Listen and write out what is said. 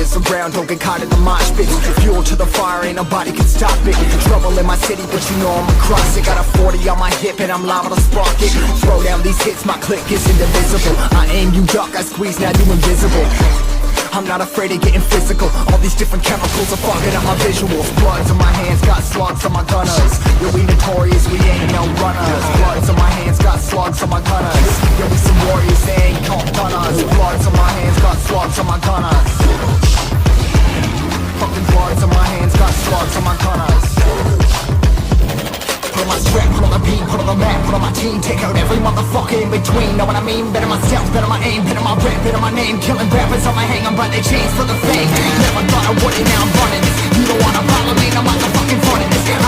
is around, don't get caught in the mosh pit. Fuel to the fire, ain't nobody can stop it. Trouble in my city, but you know I'm across it. Got a 40 on my hip and I'm liable to spark it. Throw down these hits, my click is indivisible. I aim, you duck, I squeeze, now you invisible. I'm not afraid of getting physical. All these different chemicals are fogging up my visuals. Bloods on my hands, got slugs on my gunners. Yo, we notorious, we ain't no runners. Bloods on my hands, got slugs on my gunners. Yo, we some warriors, they ain't called gunners. Bloods on my hands, got slugs on my gunners. Fucking bloods on my hands, got slugs on my gunners. Put on my strap, put on the beat, put on the map, put on my team. Take out every motherfucker in between. Know what I mean? Better myself, better my aim, better my rap, better my name. Killing rappers on my hang, I'm by their chains for the fame. Never thought I would it, now I'm running this. You don't wanna follow me, I'm like a fucking front of this.